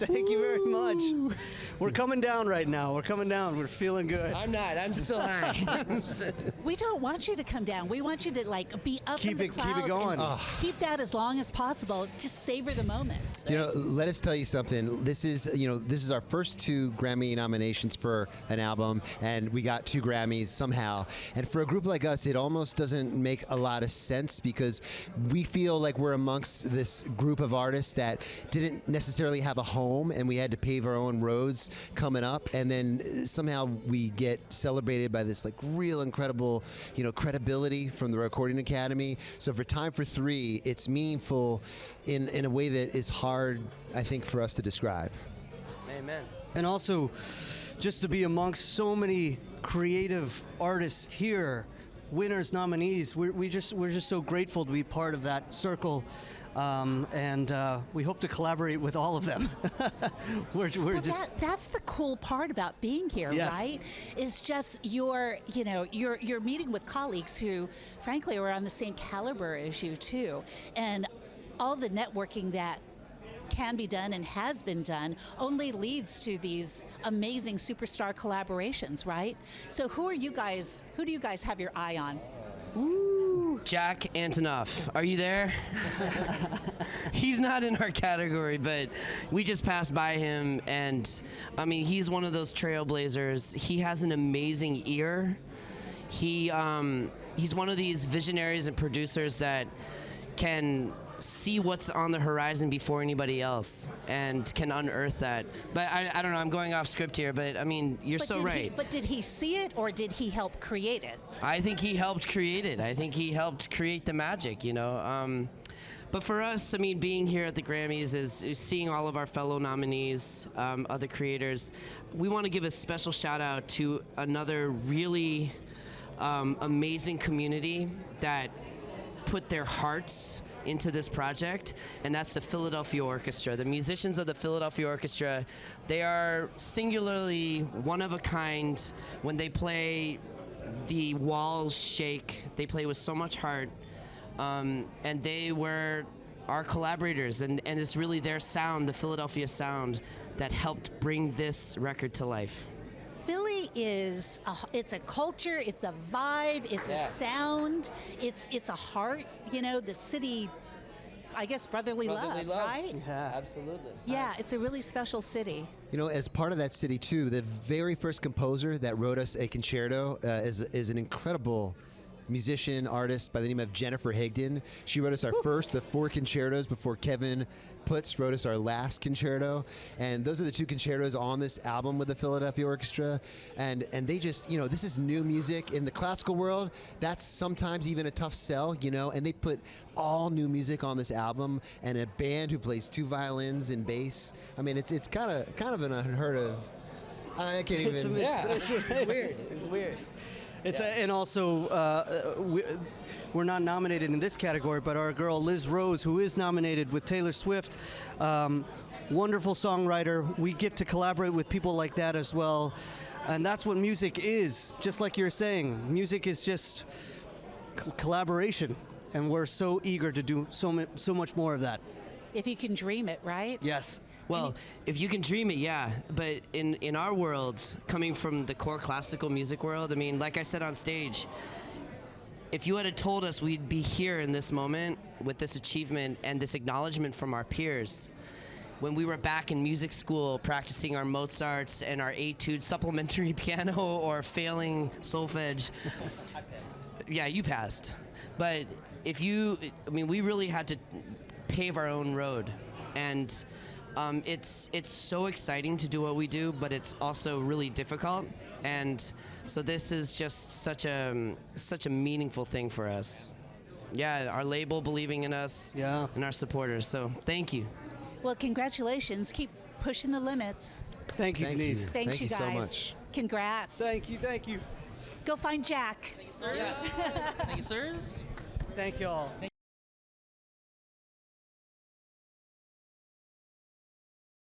Thank you very much. We're coming down right now. We're coming down. We're feeling good. I'm not. I'm still high. We don't want you to come down. We want you to like be up in the clouds. Keep it going. Keep that as long as possible. Just savor the moment. Let us tell you something. This is our first 2 Grammy nominations for an album, and we got 2 Grammys somehow. And for a group like us, it almost doesn't make a lot of sense because we feel like we're amongst this group of artists that didn't necessarily have a home, and we had to pave our own roads coming up, and then somehow we get celebrated by this like real incredible credibility from the Recording Academy. So for Time for 3, it's meaningful in a way that is hard, I think, for us to describe. Amen. And also, just to be amongst so many creative artists here, winners, nominees, we're just so grateful to be part of that circle. And we hope to collaborate with all of them. That's the cool part about being here, yes. right? Is just you're meeting with colleagues who, frankly, are on the same caliber as you too, and all the networking that can be done and has been done only leads to these amazing superstar collaborations, right? So who do you guys have your eye on? Ooh. Jack Antonoff, are you there? He's not in our category, but we just passed by him, and I mean, he's one of those trailblazers. He has an amazing ear. He's one of these visionaries and producers that can see what's on the horizon before anybody else and can unearth that. But I don't know, I'm going off script here, but I mean, you're so right. But did he see it, or did he help create it? I think he helped create it. I think he helped create the magic, But for us, I mean, being here at the Grammys is seeing all of our fellow nominees, other creators. We want to give a special shout out to another really amazing community that put their hearts into this project, and that's the Philadelphia Orchestra. The musicians of the Philadelphia Orchestra, they are singularly one of a kind. When they play, the walls shake. They play with so much heart, and they were our collaborators, and it's really their sound, the Philadelphia sound, that helped bring this record to life. Philly it's a culture, it's a vibe, it's a sound, it's a heart, the city, I guess brotherly love, right? Yeah, absolutely. Yeah, it's a really special city. As part of that city too, the very first composer that wrote us a concerto is an incredible musician, artist by the name of Jennifer Higdon. She wrote us our first of 4 concertos before Kevin Putz wrote us our last concerto. And those are the 2 concertos on this album with the Philadelphia Orchestra. And they just, this is new music. In the classical world, that's sometimes even a tough sell, and they put all new music on this album, and a band who plays 2 violins and bass. I mean, it's kind of an unheard of. I can't even. It's weird. It's weird. And also, we're not nominated in this category, but our girl Liz Rose, who is nominated with Taylor Swift, wonderful songwriter. We get to collaborate with people like that as well, and that's what music is. Just like you're saying, music is just collaboration, and we're so eager to do so much more of that. If you can dream it, right? Yes. Well, if you can dream it, yeah. But in our world, coming from the core classical music world, I mean, like I said on stage, if you had told us we'd be here in this moment with this achievement and this acknowledgement from our peers, when we were back in music school practicing our Mozarts and our etude supplementary piano or failing solfege. I passed. Yeah, you passed. But we really had to pave our own road. And it's so exciting to do what we do, but it's also really difficult. And so this is just such a meaningful thing for us. Yeah, our label believing in us, and our supporters. So thank you. Well, congratulations. Keep pushing the limits. Thank you, Denise. Thanks, you guys. Thank you so much. Congrats. Thank you. Go find Jack. Thank you, sirs. Thank you, sirs. Thank you all.